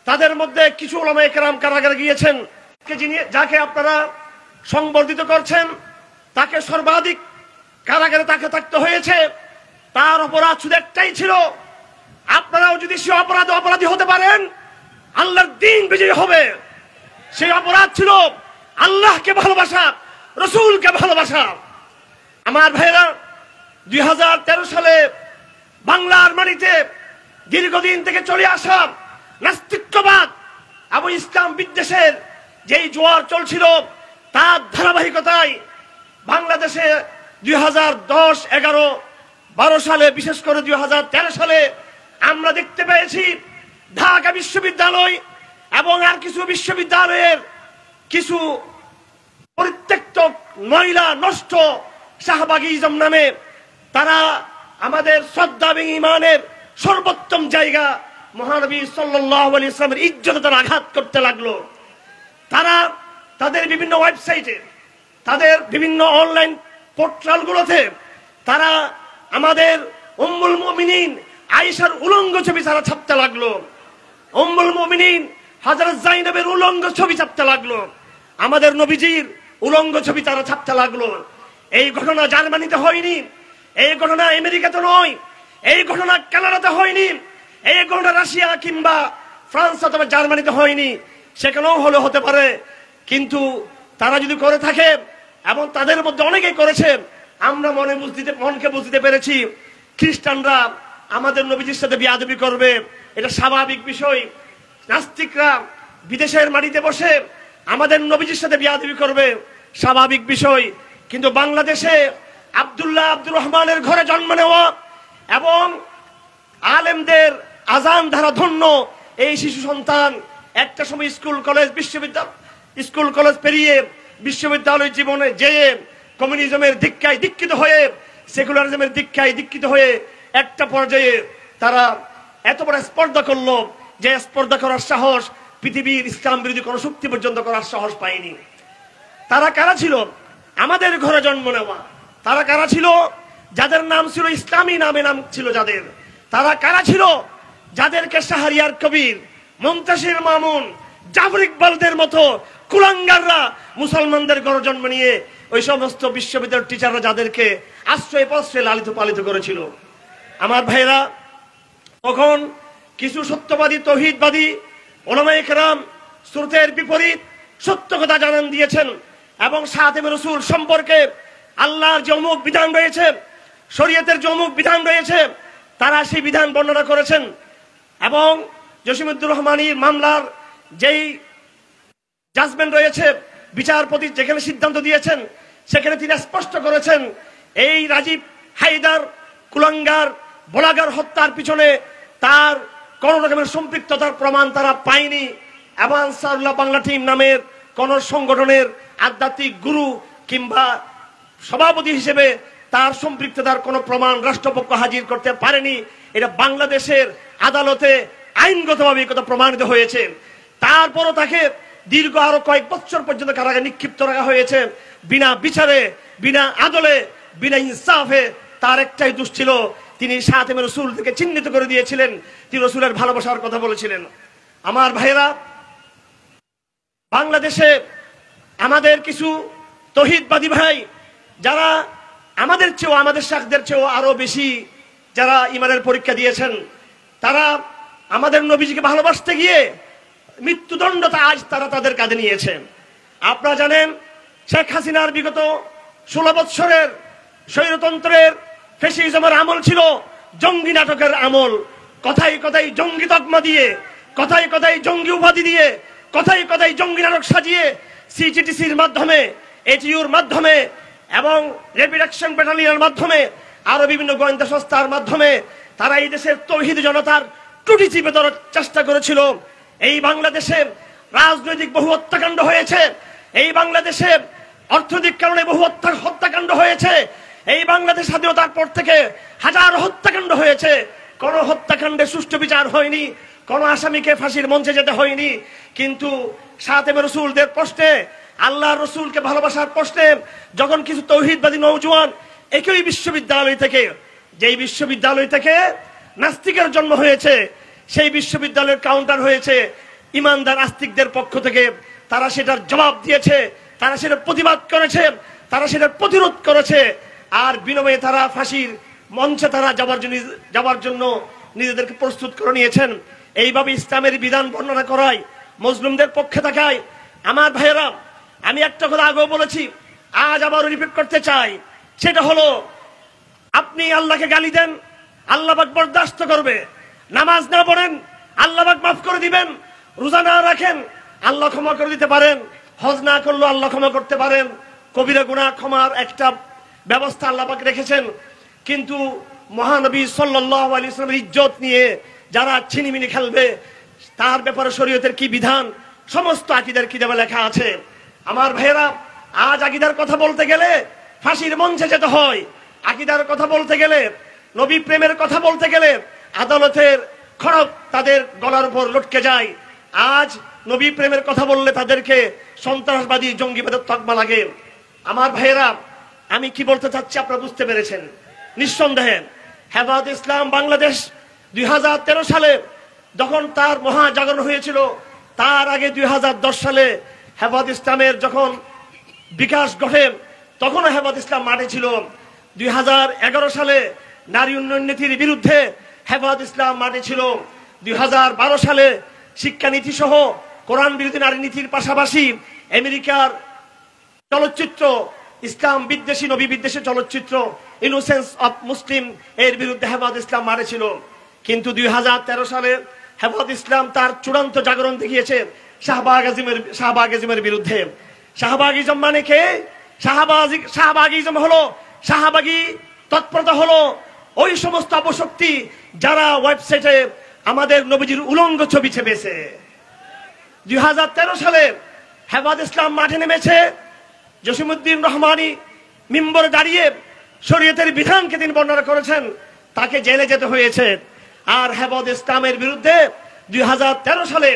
তাদের মধ্যে কিছু উলামায়ে কেরাম কারাগারে গিয়েছেন, যাকে আপনারা সংবর্ধিত করছেন তাকে সর্বাধিক কারাগারে তাকে থাকতে হয়েছে। তার অপরাধ শুধু একটাই ছিল, আপনারাও যদি সে অপরাধী হতে পারেন আল্লাহর দ্বীন বিজয়ী হবে। সেই অপরাধ ছিল আল্লাহকে ভালোবাসা, রসুলকে ভালোবাসা। আমার ভাইরা, 2013 সালে বাংলার মাটিতে দীর্ঘদিন থেকে চলে আসা নাস্তিকবাদ এবং ইসলাম বিদ্বেষের যেই জোয়ার চলছিল তার ধারাবাহিকতায় বাংলাদেশে 2010, 11, 12 সালে, বিশেষ করে 2013 সালে আমরা দেখতে পেয়েছি ঢাকা বিশ্ববিদ্যালয় এবং আর কিছু বিশ্ববিদ্যালয়ের কিছু পরিত্যক্ত মহিলা নষ্ট শাহবাগিজম নামে তারা আমাদের শ্রদ্ধা এবং ঈমানের সর্বোত্তম জায়গা মহানবী সাল্লাল্লাহু আলাইহি ওয়াসাল্লামের ইজ্জতে তারা আঘাত করতে লাগলো। তারা তাদের বিভিন্ন ওয়েবসাইটে, তাদের বিভিন্ন অনলাইন পোর্টালগুলোতে তারা আমাদের উম্মুল মুমিনিন আয়েশার উলঙ্গ ছবি তারা ছাপতে লাগলো, উম্মুল মুমিনিন হযরত যায়েনবের উলঙ্গ ছবি ছাপতে লাগলো, আমাদের নবীজির উলঙ্গ ছবি তারা ছাপতে লাগলো। এই ঘটনা জার্মানিতে হয়নি, এই ঘটনা আমেরিকাতে নয়, এই ঘটনা কানাডাতে হয়নি, এই ঘটনা রাশিয়া কিংবা ফ্রান্স অথবা জার্মানিতে হয়নি। সেখানেও হতে পারে, কিন্তু তারা যদি করে থাকে এবং তাদের মধ্যে অনেকেই করেছে, আমরা মনকে বুঝতে পেরেছি খ্রিস্টানরা আমাদের নবীজির সাথে বিয়াদবি করবে, এটা স্বাভাবিক বিষয়। নাস্তিকরা বিদেশের মাটিতে বসে আমাদের নবীজির সাথে বিয়াদবি করবে, স্বাভাবিক বিষয়। কিন্তু বাংলাদেশে আব্দুর রহমানের ঘরে জন্ম নেওয়া এবং আলেমদের আজান ধারা ধন্য এই শিশু সন্তান একটা সময় স্কুল কলেজ পেরিয়ে বিশ্ববিদ্যালয় জীবনে যেয়ে কমিউনিজমের দীক্ষায় দীক্ষিত হয়ে, সেকুলারিজমের দীক্ষায় দীক্ষিত হয়ে একটা পর্যায়ে তারা এত বড় স্পর্ধা করলো যে স্পর্ধা করার সাহস পৃথিবীর ইসলাম বিরোধী কোন শক্তি পর্যন্ত করার সাহস পায়নি। তারা কারা ছিল? আমাদের ঘরে জন্ম নেওয়া। তারা কারা ছিল? যাদের নাম ছিল ইসলামী নামে নাম ছিল যাদের। তারা কারা ছিল? যাদেরকে শাহরিয়ার কবির, মুনতাসির মামুন, জাফর ইকবালদের মতো কুলাঙ্গাররা মুসলমানদের ঘরে জন্ম নিয়ে ওই সমস্ত বিশ্ববিদ্যালয়ের টিচাররা যাদেরকে আশ্রয় প্রশ্রয়ে লালিত পালিত করেছিল। আমার ভাইরা, তখন কিছু সত্যবাদী তৌহিদবাদী উলামায়ে কেরাম স্রোতের বিপরীত সত্য কথা জানান দিয়েছেন এবং খাতেমে রাসূল সম্পর্কে আল্লাহর যে অমুক বিধান রয়েছে, শরীয়তের যে অমুক বিধান রয়েছে, তারা সেই বিধান বর্ণনা করেছেন। এবং জসিমউদ্দৌর রহমানীর মামলার যেই জাজমেন্ট রয়েছে, বিচারপতি যেখানে সিদ্ধান্ত দিয়েছেন সেখানে তিনি স্পষ্ট করেছেন এই রাজীব হায়দার কুলাঙ্গার বলাগার হত্যার পিছনে তার কোন রকমের সম্পৃক্ততার প্রমাণ তারা পায়নি এবং আনসারুল্লাহ বাংলা টিম নামের কোন সংগঠনের আধ্যাত্মিক গুরু কিংবা সভাপতি হিসেবে তার সম্পৃক্ততার কোন প্রমাণ রাষ্ট্রপক্ষ হাজির করতে পারেনি। এটা বাংলাদেশের আদালতে আইনগতভাবে কথা প্রমাণিত হয়েছে। তারপরও তাকে দীর্ঘ আরো কয়েক বছর পর্যন্ত কারাগারে নিক্ষিপ্ত রাখা হয়েছে বিনা বিচারে, বিনা আদলে, বিনা ইনসাফে। তার একটাই দোষ ছিল, তিনি খাতেমে রাসূল থেকে চিহ্নিত করে দিয়েছিলেন, তিনি রাসূলের ভালোবাসার কথা বলেছিলেন। আমার ভাইয়েরা, বাংলাদেশে আমাদের কিছু তৌহিদবাদী ভাই যারা আমাদের চেয়েও, আমাদের শাখদের চেয়েও আরো বেশি যারা ইমানের পরীক্ষা দিয়েছেন, তারা আমাদের নবীজিকে ভালোবাসতে গিয়ে মৃত্যুদণ্ডটা আজ তারা তাদের কাঁধে নিয়েছেন। আপনারা জানেন শেখ হাসিনার বিগত 16 বৎসরের স্বৈরতন্ত্রের ফ্যাসিজমের আমল ছিল জঙ্গি নাটকের আমল। কথায় কথায় জঙ্গি তকমা দিয়ে, কথায় কথায় জঙ্গি উপাধি দিয়ে, কথায় কথায় জঙ্গি নাটক সাজিয়ে সিজিটিসির মাধ্যমে, এটিইউর মাধ্যমে এবং র্যাপিড অ্যাকশন ব্যাটালিয়নের মাধ্যমে আরো বিভিন্ন গোয়েন্দা সংস্থার মাধ্যমে তারা এই দেশের তৌহিদ জনতার টুটি চিপে ধরার চেষ্টা করেছিল। এই বাংলাদেশে রাজনৈতিক বহু হত্যাকাণ্ড হয়েছে, এই বাংলাদেশে অর্থনৈতিক কারণে বহু হত্যাকাণ্ড হয়েছে, এই বাংলাদেশ স্বাধীনতার পর থেকে হাজার হত্যাকাণ্ড হয়েছে। কোন হত্যাকাণ্ডে সুষ্ঠু বিচার হয়নি, কোন আসামিকে ফাঁসির মঞ্চে যেতে হয়নি। কিন্তু খাতেমে রাসূলদের প্রশ্নে, আল্লাহর রাসূলকে ভালোবাসার প্রশ্নে যখন কিছু তৌহিদবাদী নওজোয়ান একই বিশ্ববিদ্যালয় থেকে, যেই বিশ্ববিদ্যালয় থেকে নাস্তিকের জন্ম হয়েছে, সেই বিশ্ববিদ্যালয়ের কাউন্টার হয়েছে ইমানদার আস্তিকদের পক্ষ থেকে। তারা সেটার জবাব দিয়েছে, তারা সেটা প্রতিবাদ করেছে, তারা সেটা প্রতিরোধ করেছে। আর বিনিময়ে তারা ফাঁসির মঞ্চে তারা যাবার জন্য নিজেদেরকে প্রস্তুত করে নিয়েছেন। এইভাবে ইসলামের বিধান বর্ণনা করায় মুসলিমদের পক্ষে থাকায় আমার ভাইয়েরা, আমি একটা কথা আগেও বলেছি, আজ আবার রিপিট করতে চাই, সেটা হলো আপনি আল্লাহকে গালি দেন, আল্লাহ পাক বরদাস্ত করবে। নামাজ না পড়েন, আল্লাহ পাক মাফ করে দিবেন। রোজা না রাখেন, আল্লাহ ক্ষমা করে দিতে পারেন। হজ না করলেও আল্লাহ ক্ষমা করতে পারেন। কবিরা গুনাহ ক্ষমার একটা ব্যবস্থা আল্লাহ পাক রেখেছেন। কিন্তু মহানবী সাল্লাল্লাহু আলাইহি ওয়াসাল্লামের ইজ্জত নিয়ে যারা ছিনিমিনি খেলবে, তার ব্যাপারে শরীয়তের কি বিধান, সমস্ত আকীদার কিতাবে লেখা আছে। আমার ভাইয়েরা, আজ আকীদার কথা বলতে গেলে ফাঁসির মঞ্চে যেতে হয়। আকীদার কথা বলতে গেলে, নবী প্রেমের কথা বলতে গেলে আদালতের খড়গ তাদের গলার উপর লটকে যায়। আজ নবী প্রেমের কথা বললে তাদেরকে সন্ত্রাসবাদী, জঙ্গিবাদের তকমা লাগে। আমার ভাইয়েরা, আমি কি বলতে চাচ্ছি আপনারা বুঝতে পেরেছেন নিঃসন্দেহে। হেফাজত ইসলাম বাংলাদেশ 2013 সালে যখন তার মহাজাগরণ হয়েছিল, তার আগে 2010 সালে হেফাজত ইসলামের যখন বিকাশ ঘটে, তখনও হেফাজত ইসলাম মাঠে ছিল। 2011 সালে নারী উন্নয়ন নীতির বিরুদ্ধে হেফাজত ইসলাম মাঠে ছিল। 2012 সালে শিক্ষানীতি সহ কোরআন বিরোধী নারী নীতির পাশাপাশি আমেরিকার চলচ্চিত্র, ইসলাম বিদ্বেষী, নবী বিদ্বেষী চলচ্চিত্র ইনোসেন্স অফ মুসলিম এর বিরুদ্ধে হেফাজত ইসলাম মাঠে ছিল। কিন্তু 2013 সালে হেফাজত ইসলাম তার চূড়ান্ত জাগরণ দেখিয়েছে শাহবাগিজমের বিরুদ্ধে। শাহবাগিজম মানে কে? শাহবাগিজম হলো, শাহবাগী তৎপরতা হলো ওই সমস্ত অপশক্তি যারা ওয়েবসাইটে আমাদের নবীজির উলঙ্গ ছবি ছেপেছে। 2013 সালে হেফাজত ইসলাম মাঠে নেমেছে। জসিমউদ্দিন রহমানী মিম্বরে দাঁড়িয়ে শরীয়তের বিধানকে তিনি বর্ণনা করেছেন, তাকে জেলে যেতে হয়েছে। আর হেফাজত ইসলামের বিরুদ্ধে 2013 সালে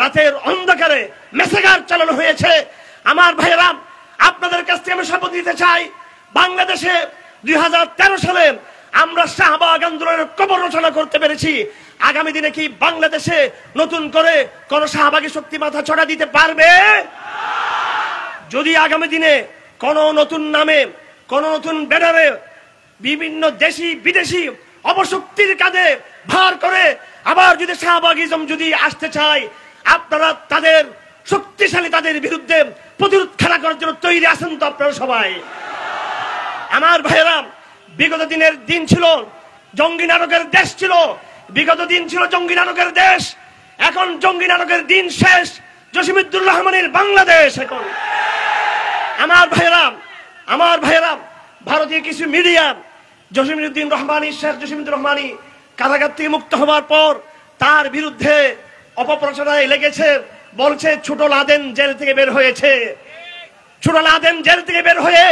রাতের অন্ধকারে মেসেগার চালানো হয়েছে। আমার ভাইয়েরা, আপনাদের কাছ থেকে আমি শপথ নিতে চাই, বাংলাদেশে 2013 সালে আমরা শাহবাগ আন্দোলনের কবর রচনা করতে পেরেছি। আগামী দিনে কি বাংলাদেশে নতুন করে কোন শাহবাগী শক্তি মাথা চড়া দিতে পারবে? যদি আগামী দিনে কোন নতুন নামে, কোন নতুন ব্যানারে বিভিন্ন দেশি বিদেশি অপশক্তির কাঁধে ভার করে আবার যদি শাহবাগিজম যদি আসতে চায়, আপনারা তাদের শক্তিশালী, তাদের বিরুদ্ধে প্রতিরোধ খেলা করার জন্য তৈরি আছেন তো আপনারা সবাই? আমার ভাইয়েরা, বিগত দিনের দিন ছিল জঙ্গি নাটকের দেশ ছিল, বিগত দিন ছিল জঙ্গি নাটকের দেশ। এখন জঙ্গি নাটকের দিন শেষ, জসিমউদ্দিন রহমানের বাংলাদেশ এখন। আমার ভাইয়েরা, ভারতীয় কিছু মিডিয়া জসিমউদ্দিন রহমানী, শেখ জসিমউদ্দিন রহমানী কারাগার থেকে মুক্ত হওয়ার পর তার বিরুদ্ধে অপপ্রচারণায় লেগেছে। বলছে ছোট লাদেন জেল থেকে বের হয়েছে। ছোট লাদেন জেল থেকে বের হয়ে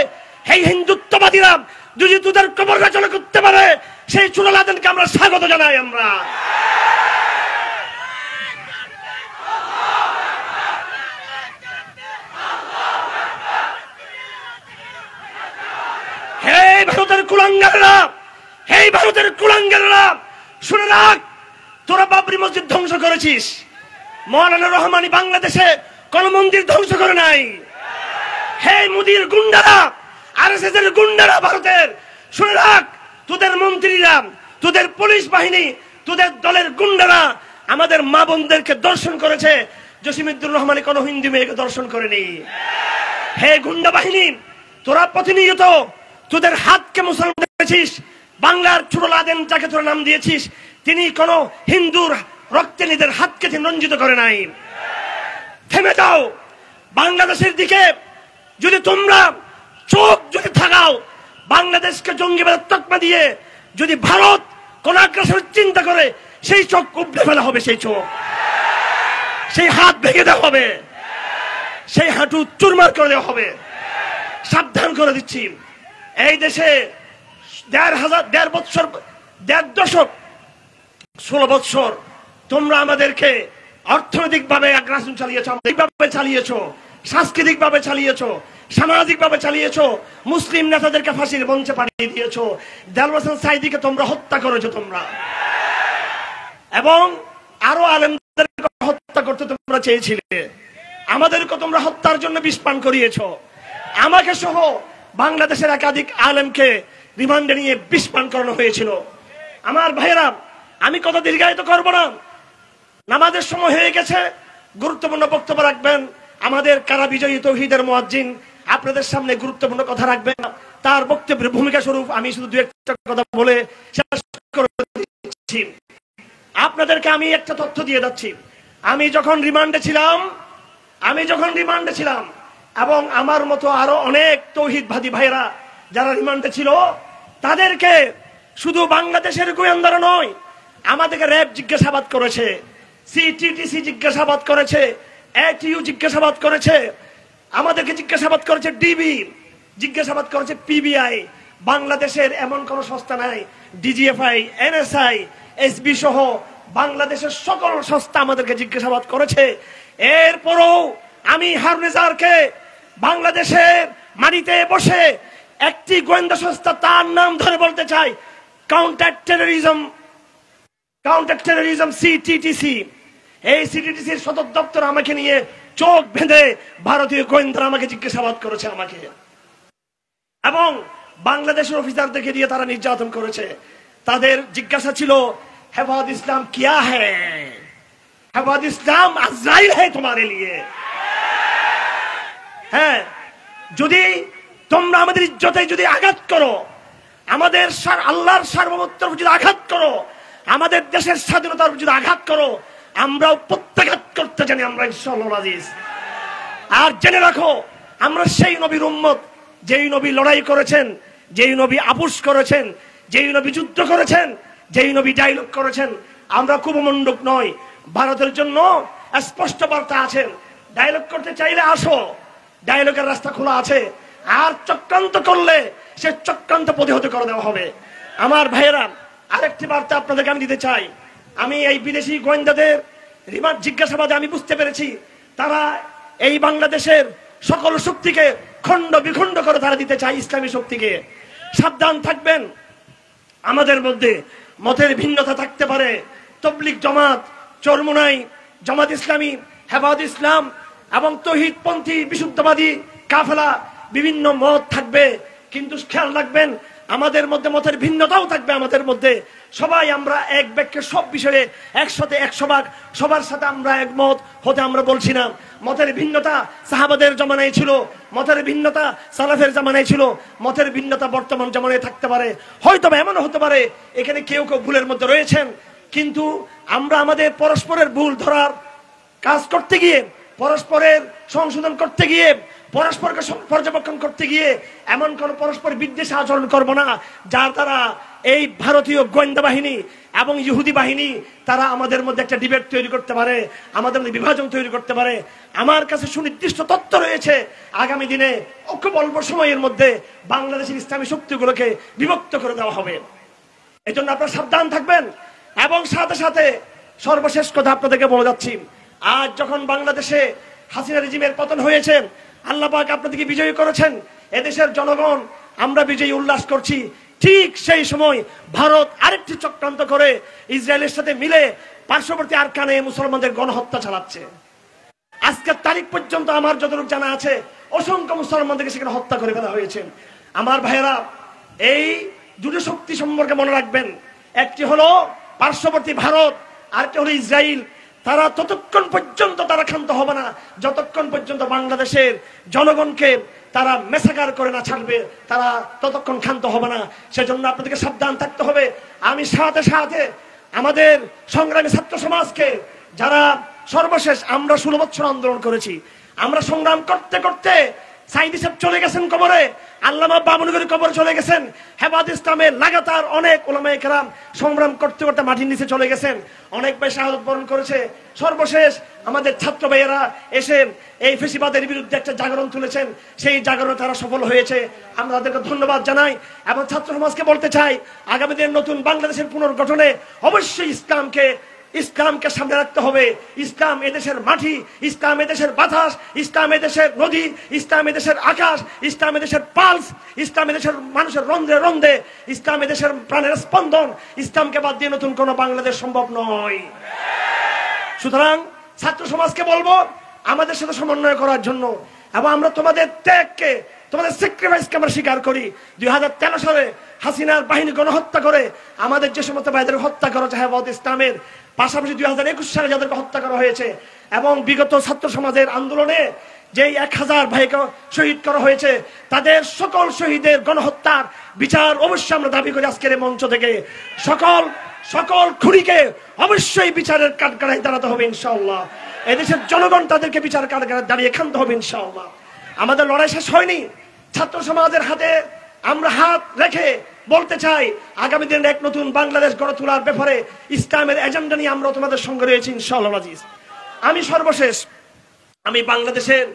এই হিন্দুত্ববাদীরা যদি তোদের কবর রচনা করতে পারে, সেই ছোট লাদেনকে আমরা স্বাগত জানাই। আমরা ভারতের কুলাঙ্গাররা, শুনে রাখ, তোরা বাবরি মসজিদ ধ্বংস করেছিস। মৌলানা রহমানী বাংলাদেশে কোন মন্দির ধ্বংস করে নাই। হে মুদির গুন্ডারা, আরএসএস এর গুন্ডারা ভারতের, শুনে রাখ, তোদের মন্ত্রীরা, তোদের পুলিশ বাহিনী, তোদের দলের গুন্ডারা আমাদের মা বোনদেরকে দর্শন করেছে। জসিমউদ্দিন রহমানী কোন হিন্দু মেয়েকে দর্শন করেনি। হে গুন্ডা বাহিনী, তোরা প্রতিনিয়ত তোদের হাতকে মুসলমান করেছিস। বাংলার ছোট লাদেন যাকে তোরা নাম দিয়েছিস, তিনি কোন হিন্দুর রক্তে নিজের হাতকে রঞ্জিত করে নাই। থেমে যাও। বাংলাদেশের দিকে যদি তোমরা চোখ যদি থাকাও, বাংলাদেশকে জঙ্গিবাদের তকমা দিয়ে যদি ভারত কোন আগ্রাসনের চিন্তা করে, সেই চোখ উপড়ে ফেলা হবে। সেই চোখ, সেই হাত ভেঙে দেওয়া হবে, সেই হাঁটু চুরমার করে দেওয়া হবে। সাবধান করে দিচ্ছি, এই দেশে 1.5 বছর, 1.5 দশক, 16 বছর তোমরা আমাদেরকে অর্থনৈতিক ভাবে আগ্রাসন চালিয়েছো, চালিয়েছো, সাংস্কৃতিক ভাবে চালিয়েছো, সামাজিক ভাবে চালিয়েছো। মুসলিম নেতাদেরকে ফাঁসির মঞ্চে পাঠিয়ে দিয়েছো। দেলওয়ার হোসেন সাঈদীকে তোমরা হত্যা করেছো তোমরা। এবং আরো আলেমদেরকে হত্যা করতে তোমরা চেয়েছিলে, আমাদেরকে তোমরা হত্যার জন্য বিষ পান করিয়েছো, আমাকে সহ বাংলাদেশের একাধিক আলেমকে রিমান্ডে নিয়ে বিষ পান করানো হয়েছিল। আমার ভাইয়েরা, আমি কথা দীর্ঘায়িত করব না, নামাজের সময় হয়ে গেছে। গুরুত্বপূর্ণ বক্তব্য রাখবেন আমাদের কারা বিজয়ী তৌহিদের মুয়াজ্জিন, আপনাদের সামনে গুরুত্বপূর্ণ কথা রাখবেন। তার বক্তব্যের ভূমিকা স্বরূপ আমি শুধু দু একটা কথা বলে শেষ করে দিচ্ছি। আপনাদেরকে আমি একটা তথ্য দিয়ে যাচ্ছি। আমি যখন রিমান্ডে ছিলাম এবং আমার মতো আরো অনেক তৌহিদবাদী ভাইরা যারা রিমান্ডে ছিল, তাদেরকে শুধু বাংলাদেশের গোয়েন্দারা নয়, আমাদেরকে র্যাব জিজ্ঞাসাবাদ করেছে, সিটিটিসি জিজ্ঞাসাবাদ করেছে, এটিইউ জিজ্ঞাসাবাদ করেছে, আমাদেরকে জিজ্ঞাসাবাদ করেছে ডিবি, জিজ্ঞাসাবাদ করেছে পিবিআই। বাংলাদেশের এমন কোন সংস্থা নাই, ডিজিএফআই, এনএসআই, এসবি সহ বাংলাদেশের সকল সংস্থা আমাদেরকে জিজ্ঞাসাবাদ করেছে। এরপরও আমি হারুনেজারকে বাংলাদেশের মাটিতে বসে একটি গোয়েন্দা সংস্থা, তার নাম ধরে বলতে চাই, কাউন্টার টেরোরিজম সিটিটিসি, এই সিটিটিসির সদর দপ্তর আমাকে নিয়ে চোখ বেঁধে ভারতীয় গোয়েন্দারা আমাকে জিজ্ঞাসাবাদ করেছে আমাকে, এবং বাংলাদেশের অফিসারদেরকে দিয়ে তারা নির্যাতন করেছে। তাদের জিজ্ঞাসা ছিল, হেফাজত ইসলাম কিয়া হ্যায়? হেফাজত ইসলাম আজরাইল হ্যায় তোমারে লিয়ে। হ্যাঁ, যদি তোমরা আমাদের ইজ্জতে যদি আঘাত করো, আমাদের আল্লাহর সার্বভৌমত্বের যদি আঘাত করো, আমাদের দেশের স্বাধীনতার যদি আঘাত করো, আমরাও প্রত্যাঘাত করতে জানি, আমরা ইনশাআল্লাহ আজিজ। আর জেনে রাখো, আমরা সেই নবীর উম্মত, যেই নবী লড়াই করেছেন, যেই নবী আপোষ করেছেন, যেই নবী যুদ্ধ করেছেন, যেই নবী ডায়লগ করেছেন। আমরা কুমন্ডক নয়। ভারতের জন্য স্পষ্ট বার্তা আছেন, ডায়লগ করতে চাইলে আসো, ডায়লগের রাস্তা খোলা আছে। আর চক্রান্ত করলে সে চক্রান্ত প্রতিহত করে দেওয়া হবে। আমার ভাইয়েরা, আরেকটি বার্তা আপনাদেরকে আমি দিতে চাই। আমি এই বিদেশি গোয়েন্দাদের রিমান্ড জিজ্ঞাসাবাদে আমি বুঝতে পেরেছি, তারা এই বাংলাদেশের সকল শক্তিকে খণ্ড বিখণ্ড করে তারা দিতে চায় ইসলামী শক্তিকে। সাবধান থাকবেন, আমাদের মধ্যে মতের ভিন্নতা থাকতে পারে। তবলিগ জামাত, চরমুনাই, জামাত ইসলামী, হেফাজত ইসলাম এবং তৌহিদপন্থী বিশুদ্ধবাদী কাফেলা, বিভিন্ন মত থাকবে, কিন্তু খেয়াল রাখবেন আমাদের মধ্যে মতের ভিন্নতাও থাকবে। আমাদের মধ্যে সবাই আমরা এক বাক্যে সব বিষয়ে একসাথে 100 সবার সাথে আমরা একমত হতে আমরা বলছি না। মতের ভিন্নতা সাহাবাদের জামানায় ছিল, মতের ভিন্নতা সালাফের জামানায় ছিল, মতের ভিন্নতা বর্তমান জামানায় থাকতে পারে। হয়তো এমনও হতে পারে এখানে কেউ কেউ ভুলের মধ্যে রয়েছেন, কিন্তু আমরা আমাদের পরস্পরের ভুল ধরার কাজ করতে গিয়ে, পরস্পরের সংশোধন করতে গিয়ে, পরস্পরকে পর্যবেক্ষণ করতে গিয়ে এমন কোন পরস্পর বিদ্বেষী আচরণ করব না, যার দ্বারা এই ভারতীয় গোয়েন্দা বাহিনী এবং ইহুদি বাহিনী তারা আমাদের মধ্যে একটা ডিবেট তৈরি করতে পারে, আমাদের মধ্যে বিভাজন তৈরি করতে পারে। আমার কাছে সুনির্দিষ্ট তথ্য রয়েছে, আগামী দিনে খুব অল্প সময়ের মধ্যে বাংলাদেশের ইসলামী শক্তিগুলোকে বিভক্ত করে দেওয়া হবে। এই জন্য আপনারা সাবধান থাকবেন। এবং সাথে সাথে সর্বশেষ কথা আপনাদেরকে বলে যাচ্ছি, আজ যখন বাংলাদেশে হাসিনা রেজিমের পতন হয়েছে, আল্লাহ পাক আপনাদেরকে বিজয়ী করেছেন, এদেশের জনগণ আমরা বিজয়ী উল্লাস করছি। ঠিক সেই সময় ভারত আরেকটি চক্রান্ত করে ইসরায়েলের সাথে মিলে পার্শ্ববর্তী আরকানে মুসলমানদের গণহত্যা চালাচ্ছে। আজকের তারিখ পর্যন্ত আমার যতটুকু জানা আছে, অসংখ্য মুসলমানদেরকে সেখানে হত্যা করে ফেলা হয়েছে। আমার ভাইয়েরা, এই দুটো শক্তি সম্পর্কে মনে রাখবেন, একটি হলো পার্শ্ববর্তী ভারত, আরেকটি হলো ইসরায়েল। তারা ততক্ষণ পর্যন্ত তারা ক্ষান্ত হবে না যতক্ষণ পর্যন্ত বাংলাদেশের জনগণকে তারা মেসাকার করে না ছাড়বে, তারা ততক্ষণ ক্ষান্ত হবে না। সেজন্য আপনাদেরকে সাবধান থাকতে হবে। আমি সাথে সাথে আমাদের সংগ্রামী ছাত্র সমাজকে, যারা সর্বশেষ আমরা 16 বছর আন্দোলন করেছি, আমরা সংগ্রাম করতে করতে সাইদি সাহেব চলে গেছেন কবরে, আল্লামা বামুনগরী কবরে চলে গেছেন, হেফাজত ইসলামের লাগাতার অনেক উলামায়ে কেরাম সংগ্রাম করতে করতে মাটির নিচে চলে গেছেন, অনেক ভাই শাহাদত বরণ করেছে। সর্বশেষ আমাদের ছাত্র ভাইয়েরা এসে এই ফেসিবাদের বিরুদ্ধে একটা জাগরণ তুলেছেন, সেই জাগরণে তারা সফল হয়েছে, আমরা তাদেরকে ধন্যবাদ জানাই। এবং ছাত্র সমাজকে বলতে চাই, আগামী দিনের নতুন বাংলাদেশের পুনর্গঠনে অবশ্যই ইসলামকে সামনে রাখতে হবে। ইসলাম এদেশের মাটি, ইসলাম এদেশের বাতাস, ইসলাম এদেশের নদী, ইসলাম এদেশের আকাশ, ইসলাম এদেশের পালস, ইসলাম এদেশের মানুষের রন্ধে রন্ধে, ইসলাম এদেশের প্রাণের স্পন্দন। ইসলামকে বাদ দিয়ে নতুন কোন বাংলাদেশ সম্ভব নয়। সুতরাং ছাত্র সমাজকে বলবো আমাদের সাথে সমন্বয় করার জন্য, এবং আমরা তোমাদের ত্যাগকে, তোমাদের স্যাক্রিফাইসকে আমরা স্বীকার করি। 2013 সালে হাসিনার বাহিনী গণহত্যা করে আমাদের যে সমস্ত ভাইদের হত্যা করা হয়েছে হেফাজত ইসলামের, পাশাপাশি 2021 সালে যাদেরকে হত্যা করা হয়েছে, এবং বিগত ছাত্র সমাজের আন্দোলনে যেই 1000 ভাইকে শহীদ করা হয়েছে, তাদের সকল শহীদের গণহত্যার বিচার অবশ্যই আমরা দাবি করি আজকের এই মঞ্চ থেকে। সকল খুনিকে অবশ্যই বিচারের কাঠগড়ায় দাঁড়াতে হবে ইনশাআল্লাহ। এদেশের জনগণ তাদেরকে বিচার কাঠগড়ায় দাঁড়িয়ে ক্ষান্ত হবে ইনশাআল্লাহ। আমাদের লড়াই শেষ হয়নি। ছাত্র সমাজের হাতে আমরা হাত রেখে বলতে চাই, আগামী দিনে এক নতুন বাংলাদেশ গড়ে তোলার ব্যাপারে ইসলামের এজেন্ডা নিয়ে আমরা তোমাদের সঙ্গে রয়েছি ইনশাআল্লাহ আজিজ। আমি সর্বশেষ আমি বাংলাদেশের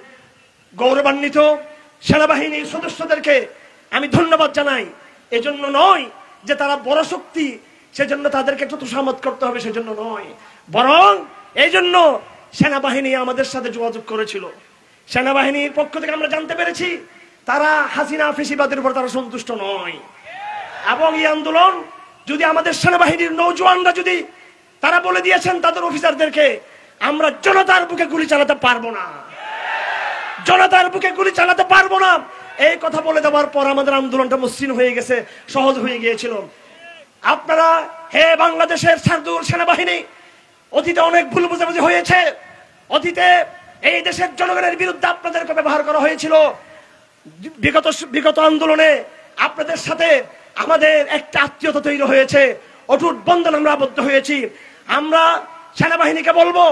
গৌরবান্বিত সেনাবাহিনীর সদস্যদেরকে আমি ধন্যবাদ জানাই। এজন্য নয় যে তারা বড় শক্তি, সেজন্য তাদেরকে একটু তোষামত করতে হবে, সেজন্য নয়, বরং এই জন্য সেনাবাহিনী আমাদের সাথে যোগাযোগ করেছিল। সেনাবাহিনীর পক্ষ থেকে আমরা জানতে পেরেছি তারা হাসিনা ফেসিবাদের উপর তারা সন্তুষ্ট নয়, এবং এই আন্দোলন যদি আমাদের সেনাবাহিনীর নৌজওয়ানরা যদি তারা বলে দিয়েছেন তাদের অফিসারদেরকে, আমরা জনতার বুকে গুলি চালাতে পারবো না, জনতার বুকে গুলি চালাতে পারবো না, এই কথা বলে দেওয়ার পর আমাদের আন্দোলনটা মসৃণ হয়ে গেছে, সহজ হয়ে গিয়েছিল। আপনারা হে বাংলাদেশের শারদুল সেনাবাহিনী, অতীতে অনেক ভুল বোঝাবুঝি হয়েছে, অতীতে এই দেশের জনগণের বিরুদ্ধে আপনাদেরকে ব্যবহার করা হয়েছিল। বিগত আন্দোলনে আপনাদের সাথে আমাদের একটা আত্মীয়তা তৈরি হয়েছে, অটুট বন্ধন আমরা আবদ্ধ হয়েছি। আমরা সেনাবাহিনীকে বলবো,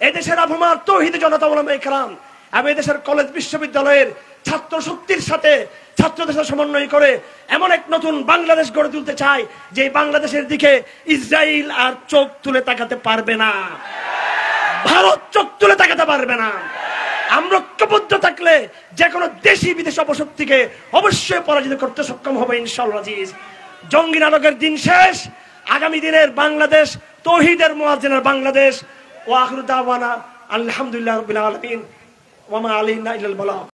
এদেশের আবহাওয়ার তৌহিদ জনতা ওলামায়ে কেরাম এবং এদেশের কলেজ বিশ্ববিদ্যালয়ের ছাত্র শক্তির সাথে ছাত্রদের সাথে সমন্বয় করে এমন এক নতুন বাংলাদেশ গড়ে তুলতে চাই, যে বাংলাদেশের দিকে ইসরায়েল আর চোখ তুলে তাকাতে পারবে না, ভারত চোখ তুলে তাকাতে পারবে না। আমরা ঐক্যবদ্ধ থাকলে যে কোনো দেশি বিদেশি অপশক্তিকে অবশ্যই পরাজিত করতে সক্ষম হবে ইনশাআল্লাহ আজিজ। জঙ্গি নাটকের দিন শেষ, আগামী দিনের বাংলাদেশ তৌহিদের মুয়াজ্জিনের বাংলাদেশ। ওয়া আখিরু দাওয়ানা আলহামদুলিল্লাহি রাব্বিল আলামিন ওয়া মা আলাইনা ইল্লাল বালাগ।